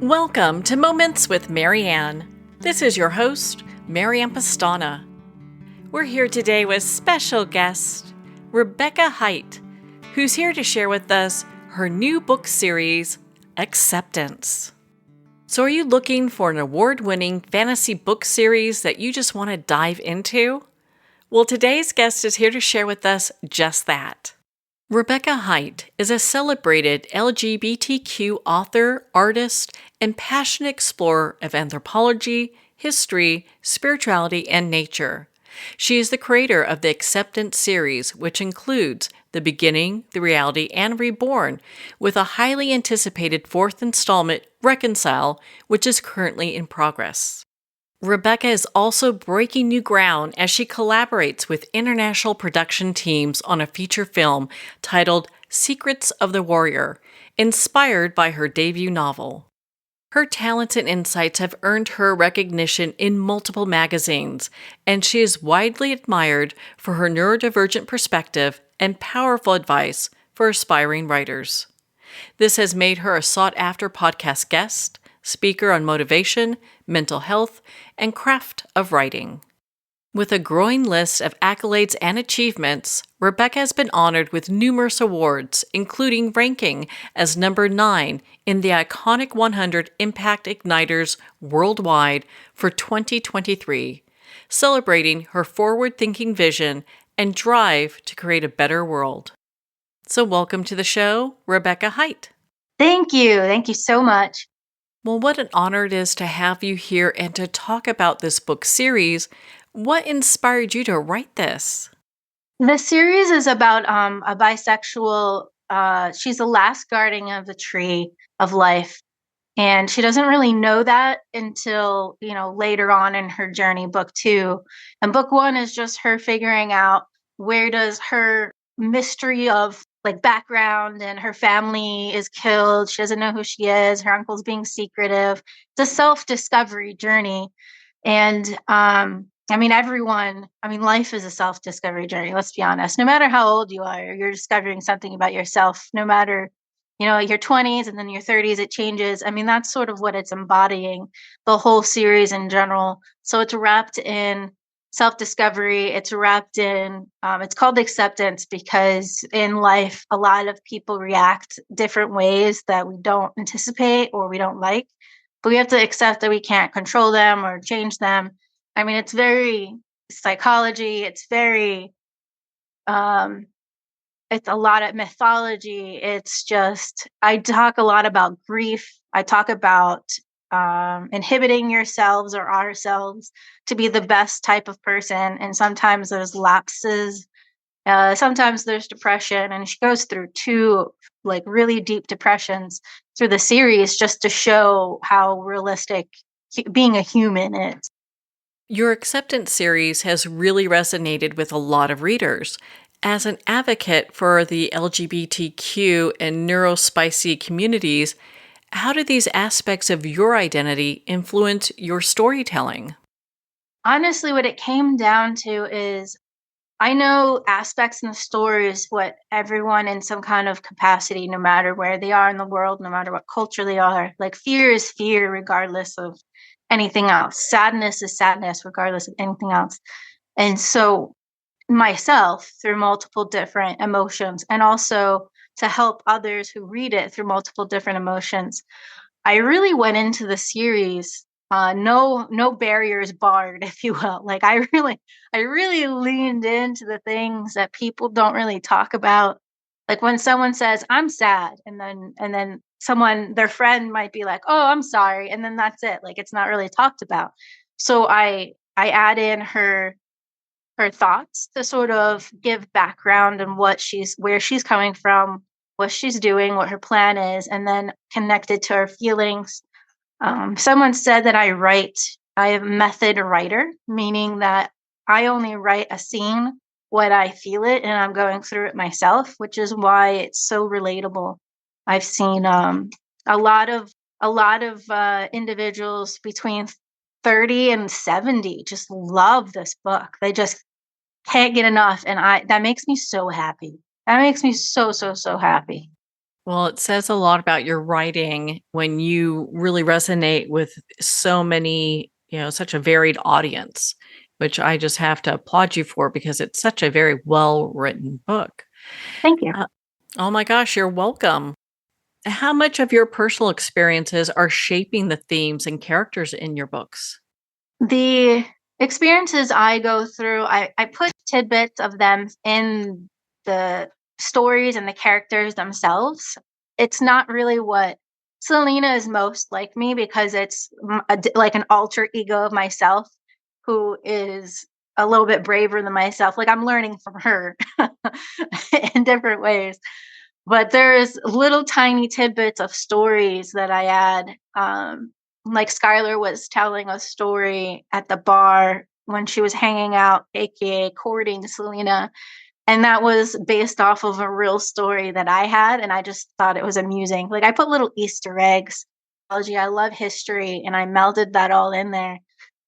Welcome to Moments with Marianne. This is your host, Marianne Pastana. We're here today with special guest, Rebecca Heidt, who's here to share with us her new book series, Acceptance. So are you looking for an award-winning fantasy book series that you just want to dive into? Well, today's guest is here to share with us just that. Rebecca Heidt is a celebrated LGBTQ author, artist, and passionate explorer of anthropology, history, spirituality, and nature. She is the creator of the Acceptance series, which includes The Beginning, The Reality, and Reborn, with a highly anticipated fourth installment, Reconcile, which is currently in progress. Rebecca is also breaking new ground as she collaborates with international production teams on a feature film titled Secrets of the Warrior, inspired by her debut novel. Her talents and insights have earned her recognition in multiple magazines, and she is widely admired for her neurodivergent perspective and powerful advice for aspiring writers. This has made her a sought-after podcast guest, speaker on motivation, mental health, and craft of writing. With a growing list of accolades and achievements, Rebecca has been honored with numerous awards, including ranking as number 9 in the iconic 100 Impact Igniters worldwide for 2023, celebrating her forward-thinking vision and drive to create a better world. So welcome to the show, Rebecca Heidt. Thank you. Thank you so much. Well, what an honor it is to have you here and to talk about this book series. What inspired you to write this? The series is about a bisexual, she's the last guardian of the tree of life. And she doesn't really know that until, later on in her journey, book 2. And book 1 is just her figuring out where does her mystery of background and her family is killed. She doesn't know who she is. Her uncle's being secretive. It's a self-discovery journey. And life is a self-discovery journey. Let's be honest. No matter how old you are, you're discovering something about yourself. No matter, your 20s and then your 30s, it changes. That's sort of what it's embodying, the whole series in general. So it's wrapped in self-discovery. It's wrapped in, it's called acceptance because in life, a lot of people react different ways that we don't anticipate or we don't like, but we have to accept that we can't control them or change them. It's very psychology. It's very, it's a lot of mythology. It's just, I talk a lot about grief. I talk about inhibiting yourselves or ourselves to be the best type of person. And sometimes there's lapses. Sometimes there's depression. And she goes through 2 really deep depressions through the series just to show how realistic being a human is. Your Acceptance series has really resonated with a lot of readers. As an advocate for the LGBTQ and neurospicy communities, how do these aspects of your identity influence your storytelling? Honestly, what it came down to is I know aspects in the story is what everyone in some kind of capacity, no matter where they are in the world, no matter what culture they are, fear is fear regardless of anything else. Sadness is sadness regardless of anything else. And so myself through multiple different emotions and also to help others who read it through multiple different emotions. I really went into the series, no barriers barred, if you will. I really leaned into the things that people don't really talk about. Like when someone says, I'm sad, and then someone, their friend might be like, oh, I'm sorry. And then that's it. It's not really talked about. So I add in her thoughts to sort of give background and where she's coming from, what she's doing, what her plan is, and then connect it to her feelings. Someone said that I am a method writer, meaning that I only write a scene when I feel it and I'm going through it myself, which is why it's so relatable. I've seen a lot of individuals between 30 and 70 just love this book. They just can't get enough. And that makes me so happy. That makes me so, so, so happy. Well, it says a lot about your writing when you really resonate with so many, such a varied audience, which I just have to applaud you for because it's such a very well written book. Thank you. Uh, oh my gosh, you're welcome. How much of your personal experiences are shaping the themes and characters in your books? The experiences I go through, I put tidbits of them in the stories and the characters themselves. It's not really what Selena is most like me because it's like an alter ego of myself who is a little bit braver than myself. Like I'm learning from her in different ways. But there's little tiny tidbits of stories that I add. Like Skylar was telling a story at the bar when she was hanging out, aka courting Selena. And that was based off of a real story that I had. And I just thought it was amusing. Like I put little Easter eggs. I love history and I melded that all in there.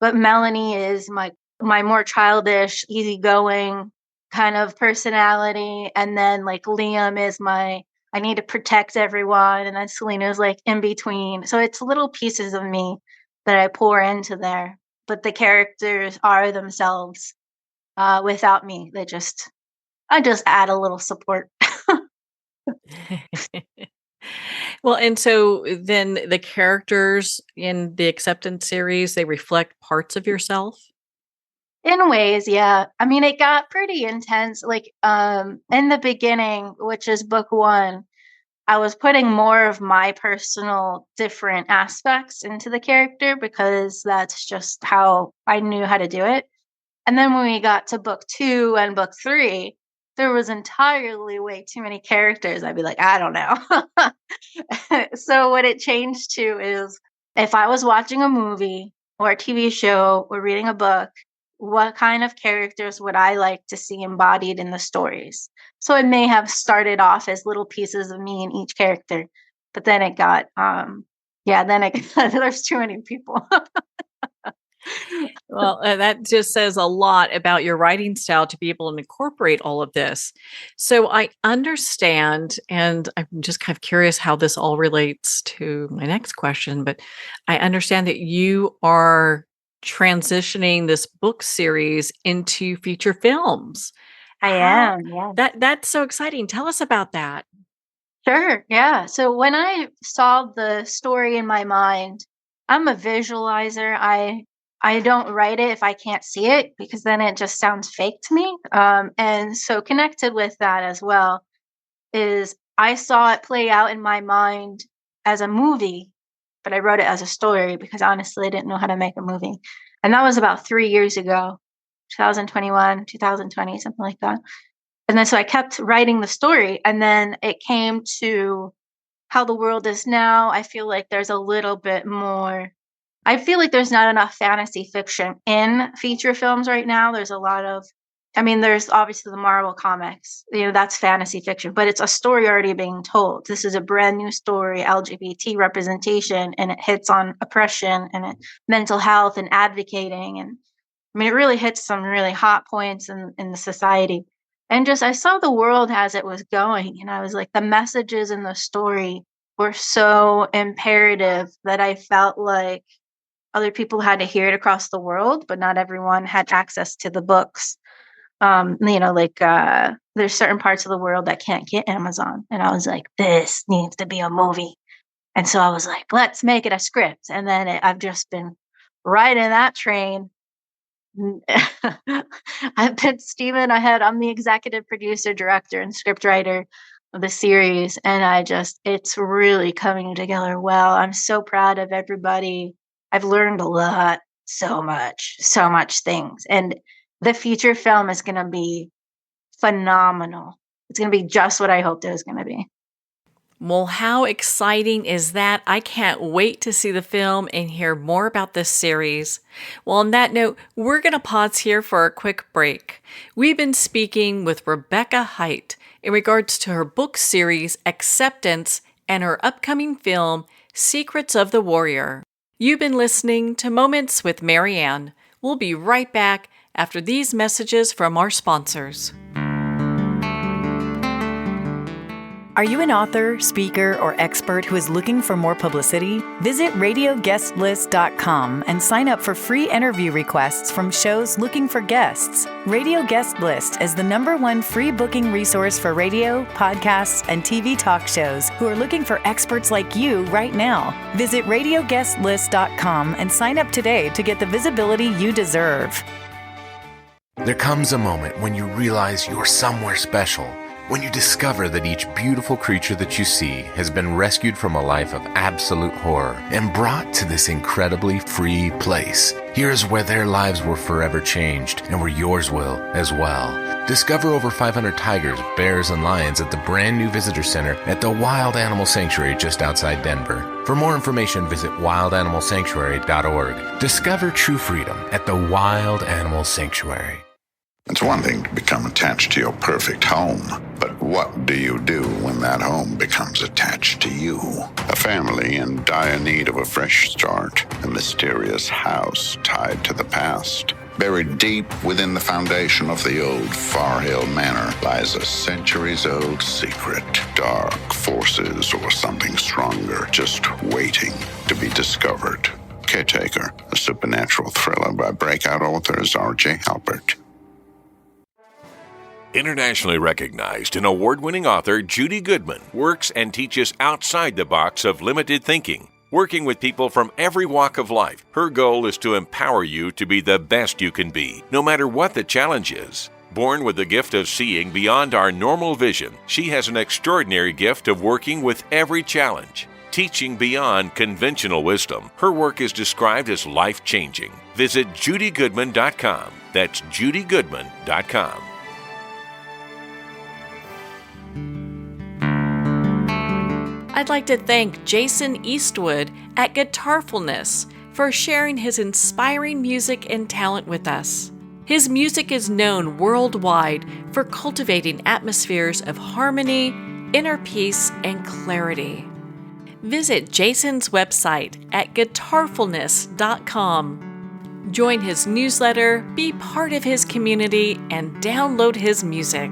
But Melanie is my more childish, easygoing kind of personality, and then, like, Liam is my I need to protect everyone, and then Selena's, like, in between. So it's little pieces of me that I pour into there, but the characters are themselves, without me. I just add a little support. Well, and so then the characters in the acceptance series, they reflect parts of yourself? In ways, yeah. I mean, it got pretty intense, like, in the beginning, which is book 1, I was putting more of my personal different aspects into the character because that's just how I knew how to do it. And then when we got to book 2 and book 3, there was entirely way too many characters. I'd be like, I don't know. So what it changed to is if I was watching a movie or a TV show or reading a book, what kind of characters would I like to see embodied in the stories? So it may have started off as little pieces of me in each character, but then it got yeah, then it there's too many people. Well, that just says a lot about your writing style to be able to incorporate all of this. So I understand, and I'm just kind of curious how this all relates to my next question, but I understand that you are transitioning this book series into feature films. I How am, yeah. that's so exciting. Tell us about that. Sure, yeah. So when I saw the story in my mind, I'm a visualizer. I don't write it if I can't see it because then it just sounds fake to me. And so connected with that as well is I saw it play out in my mind as a movie, but I wrote it as a story because honestly I didn't know how to make a movie. And that was about 3 years ago, 2021, 2020, something like that. And then so I kept writing the story, and then it came to how the world is now. I feel like there's a little bit more I feel like there's not enough fantasy fiction in feature films right now. There's a lot of I mean, there's obviously the Marvel comics, that's fantasy fiction, but it's a story already being told. This is a brand new story, LGBT representation, and it hits on oppression and mental health and advocating. And I mean, it really hits some really hot points in the society. And just I saw the world as it was going, and I was like, the messages in the story were so imperative that I felt like other people had to hear it across the world, but not everyone had access to the books. Like there's certain parts of the world that can't get Amazon. And I was like, this needs to be a movie. And so I was like, let's make it a script. And then I've just been riding that train. I've been Steven ahead. I'm the executive producer, director, and scriptwriter of the series. And it's really coming together well. I'm so proud of everybody. I've learned a lot, so much things. And the feature film is going to be phenomenal. It's going to be just what I hoped it was going to be. Well, how exciting is that? I can't wait to see the film and hear more about this series. Well, on that note, we're going to pause here for a quick break. We've been speaking with Rebecca Heidt in regards to her book series, Acceptance, and her upcoming film, Secrets of the Warrior. You've been listening to Moments with Marianne. We'll be right back after these messages from our sponsors. Are you an author, speaker, or expert who is looking for more publicity? Visit radioguestlist.com and sign up for free interview requests from shows looking for guests. Radio Guest List is the #1 free booking resource for radio, podcasts, and TV talk shows who are looking for experts like you right now. Visit radioguestlist.com and sign up today to get the visibility you deserve. There comes a moment when you realize you're somewhere special. When you discover that each beautiful creature that you see has been rescued from a life of absolute horror and brought to this incredibly free place. Here's where their lives were forever changed and where yours will as well. Discover over 500 tigers, bears, and lions at the brand new visitor center at the Wild Animal Sanctuary just outside Denver. For more information, visit wildanimalsanctuary.org. Discover true freedom at the Wild Animal Sanctuary. It's one thing to become attached to your perfect home, but what do you do when that home becomes attached to you? A family in dire need of a fresh start, a mysterious house tied to the past. Buried deep within the foundation of the old Far Hill Manor lies a centuries-old secret. Dark forces or something stronger just waiting to be discovered. Caretaker, a supernatural thriller by breakout authors R.J. Halpert. Internationally recognized and award-winning author Judy Goodman works and teaches outside the box of limited thinking. Working with people from every walk of life, her goal is to empower you to be the best you can be, no matter what the challenge is. Born with the gift of seeing beyond our normal vision, she has an extraordinary gift of working with every challenge. Teaching beyond conventional wisdom, her work is described as life-changing. Visit judygoodman.com. That's judygoodman.com. I'd like to thank Jason Eastwood at Guitarfulness for sharing his inspiring music and talent with us. His music is known worldwide for cultivating atmospheres of harmony, inner peace, and clarity. Visit Jason's website at guitarfulness.com. Join his newsletter, be part of his community, and download his music.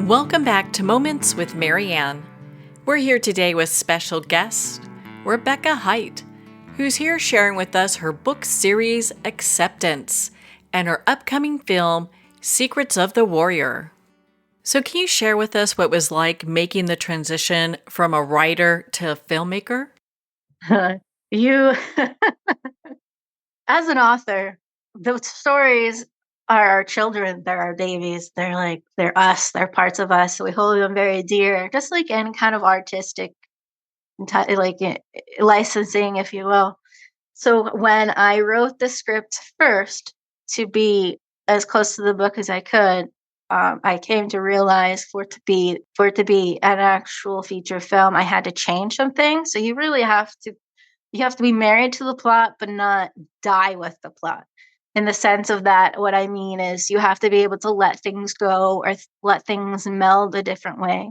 Welcome back to Moments with Marianne. We're here today with special guest, Rebecca Heidt, who's here sharing with us her book series, Acceptance, and her upcoming film, Secrets of the Warrior. So can you share with us what it was like making the transition from a writer to a filmmaker? You, as an author, the stories are our children, they're our babies, they're us, they're parts of us. So we hold them very dear, just like any kind of artistic, licensing, if you will. So when I wrote the script first to be as close to the book as I could, I came to realize for it to be an actual feature film, I had to change some things. So you really have to be married to the plot, but not die with the plot. In the sense of that, what I mean is you have to be able to let things go or let things meld a different way.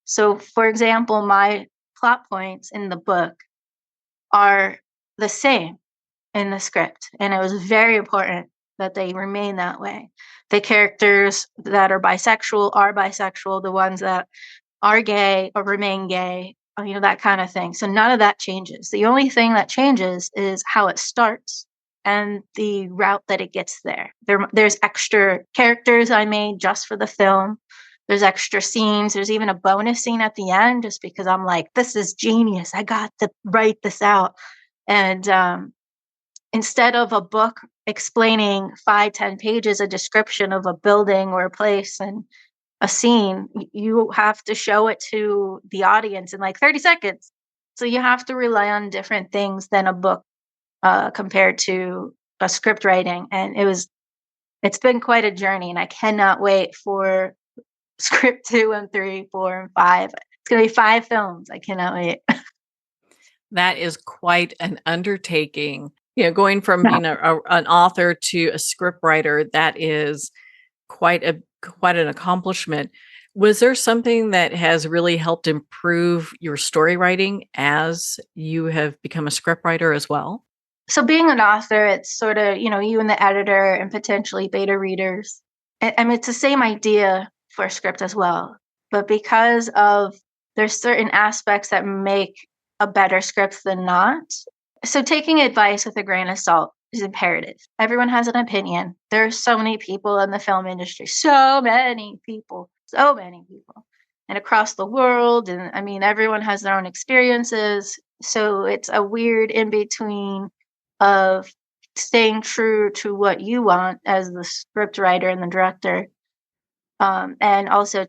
So, for example, my plot points in the book are the same in the script, and it was very important that they remain that way. The characters that are bisexual, the ones that are gay or remain gay, that kind of thing. So none of that changes. The only thing that changes is how it starts and the route that it gets there. There's extra characters I made just for the film. There's extra scenes. There's even a bonus scene at the end just because I'm like, this is genius. I got to write this out. And instead of a book explaining 5-10 pages, a description of a building or a place and a scene, you have to show it to the audience in like 30 seconds. So you have to rely on different things than a book compared to a script writing. And it's been quite a journey, and I cannot wait for script 2 and 3, 4 and 5. It's going to be 5 films. I cannot wait. That is quite an undertaking. Going from being an author to a script writer, that is quite an accomplishment. Was there something that has really helped improve your story writing as you have become a script writer as well? So being an author, it's sort of, you and the editor and potentially beta readers I mean, it's the same idea for a script as well, but because of there's certain aspects that make a better script than not. So taking advice with a grain of salt is imperative. Everyone has an opinion. There are so many people in the film industry, so many people, and across the world. And I mean, everyone has their own experiences. So it's a weird in between of staying true to what you want as the script writer and the director, and also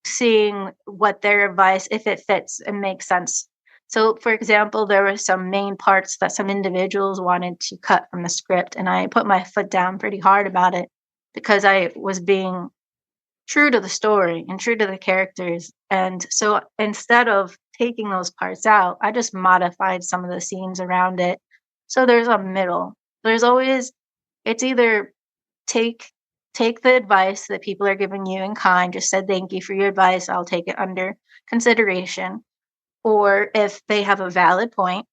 seeing what their advice, if it fits and makes sense. So, for example, there were some main parts that some individuals wanted to cut from the script, and I put my foot down pretty hard about it because I was being true to the story and true to the characters. And so instead of taking those parts out, I just modified some of the scenes around it. So there's a middle. There's always, it's either take take the advice that people are giving you in kind, just said thank you for your advice, I'll take it under consideration. Or if they have a valid point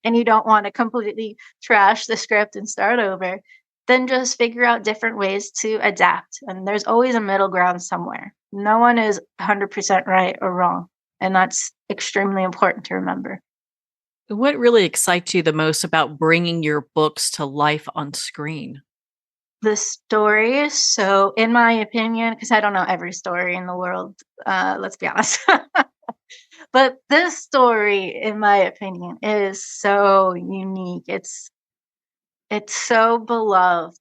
and you don't want to completely trash the script and start over, then just figure out different ways to adapt. And there's always a middle ground somewhere. No one is 100% right or wrong. And that's extremely important to remember. What really excites you the most about bringing your books to life on screen? The story, so in my opinion, because I don't know every story in the world, let's be honest. But this story, in my opinion, is so unique. It's so beloved,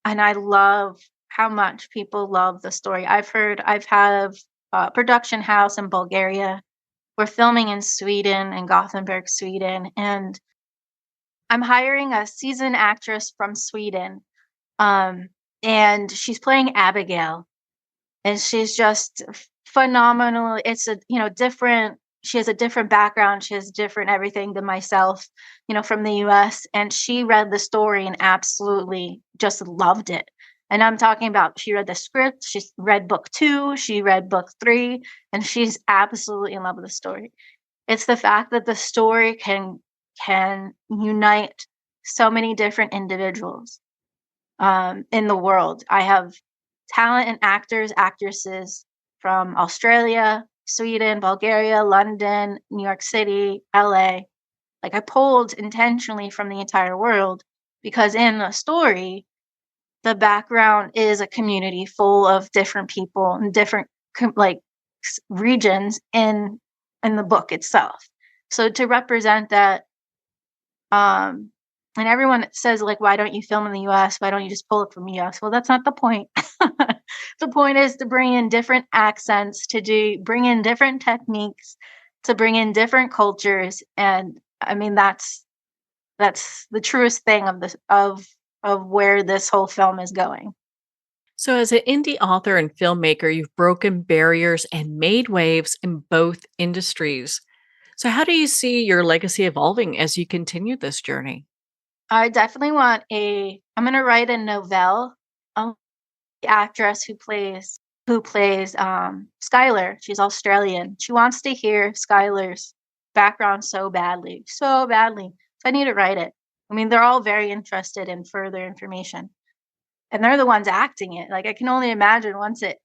and I love how much people love the story. I've had a production house in Bulgaria. We're filming in Sweden, in Gothenburg, Sweden, and I'm hiring a seasoned actress from Sweden, um, and she's playing Abigail, and she's just phenomenal. It's a, different, she has a different background, she has different everything than myself, from the US, and she read the story and absolutely just loved it. And I'm talking about she read the script, she's read book 2, she read book 3, and she's absolutely in love with the story. It's the fact that the story can unite so many different individuals in the world. I have talent and actors, actresses from Australia, Sweden, Bulgaria, London, New York City, LA. Like I pulled intentionally from the entire world because in the story, the background is a community full of different people and different regions in the book itself. So to represent that, and everyone says like, why don't you film in the US? Why don't you just pull it from the US? Well, that's not the point. The point is to bring in different accents, bring in different techniques, to bring in different cultures. And I mean, that's the truest thing of where this whole film is going. So, as an indie author and filmmaker, you've broken barriers and made waves in both industries. So, how do you see your legacy evolving as you continue this journey? I definitely I'm going to write a novelle. The actress who plays Skylar. She's Australian. She wants to hear Skylar's background so badly, so badly. So I need to write it. I mean, they're all very interested in further information, and they're the ones acting it. Like I can only imagine once it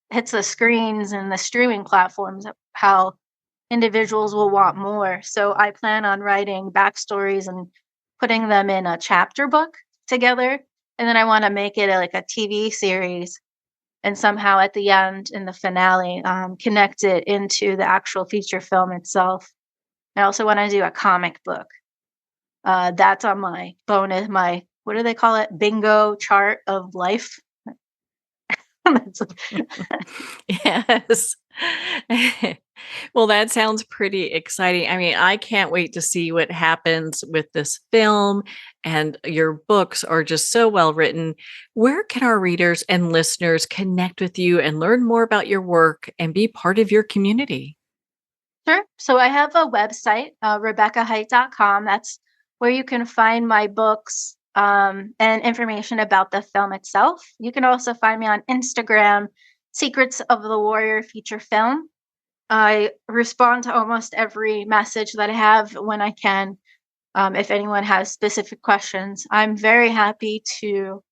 hits the screens and the streaming platforms, how individuals will want more. So I plan on writing backstories and putting them in a chapter book together. And then I want to make it like a TV series and somehow at the end in the finale, connect it into the actual feature film itself. I also want to do a comic book. That's on my bonus, what do they call it? Bingo chart of life. Yes. Well, that sounds pretty exciting. I mean, I can't wait to see what happens with this film, and your books are just so well written. Where can our readers and listeners connect with you and learn more about your work and be part of your community? Sure. So I have a website, RebeccaHeidt.com. That's where you can find my books, and information about the film itself. You can also find me on Instagram, Secrets of the Warrior feature film. I respond to almost every message that I have when I can. If anyone has specific questions, I'm very happy to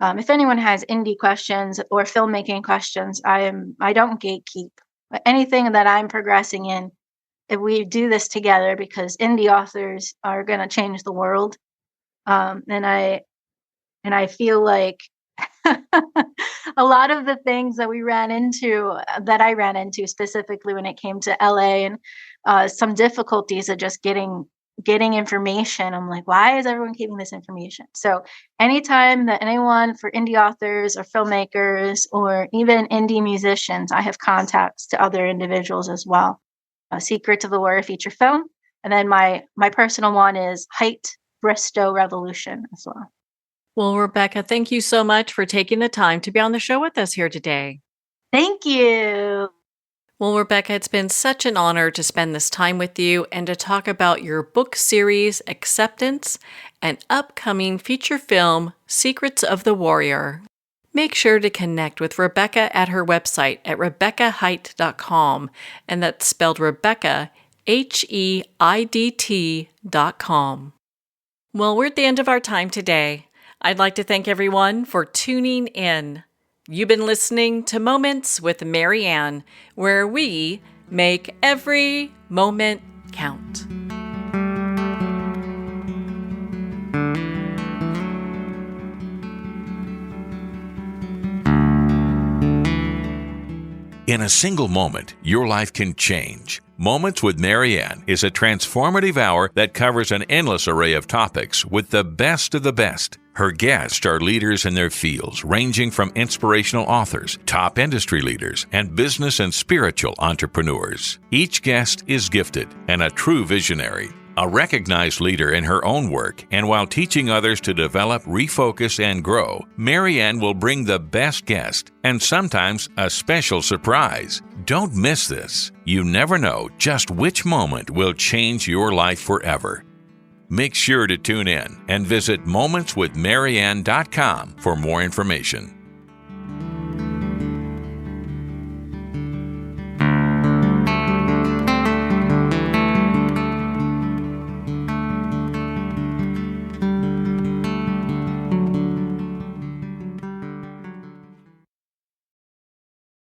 If anyone has indie questions or filmmaking questions, I don't gatekeep. Anything that I'm progressing in, if we do this together, because indie authors are going to change the world. And I feel like a lot of the things that I ran into specifically when it came to LA, and some difficulties of just getting information. I'm like, why is everyone keeping this information? So anytime that anyone, for indie authors or filmmakers or even indie musicians, I have contacts to other individuals as well. Secrets of the Warrior feature film. And then my personal one is Height Bristow Revolution as well. Well, Rebecca, thank you so much for taking the time to be on the show with us here today. Thank you. Well, Rebecca, it's been such an honor to spend this time with you and to talk about your book series, Acceptance, and upcoming feature film, Secrets of the Warrior. Make sure to connect with Rebecca at her website at RebeccaHeidt.com, and that's spelled Rebecca, HEIDT.com. Well, we're at the end of our time today. I'd like to thank everyone for tuning in. You've been listening to Moments with Mary Ann, where we make every moment count. In a single moment, your life can change. Moments with Mary Ann is a transformative hour that covers an endless array of topics with the best of the best. Her guests are leaders in their fields, ranging from inspirational authors, top industry leaders, and business and spiritual entrepreneurs. Each guest is gifted and a true visionary, a recognized leader in her own work, and while teaching others to develop, refocus, and grow, Mary Ann will bring the best guest and sometimes a special surprise. Don't miss this. You never know just which moment will change your life forever. Make sure to tune in and visit momentswithmaryann.com for more information.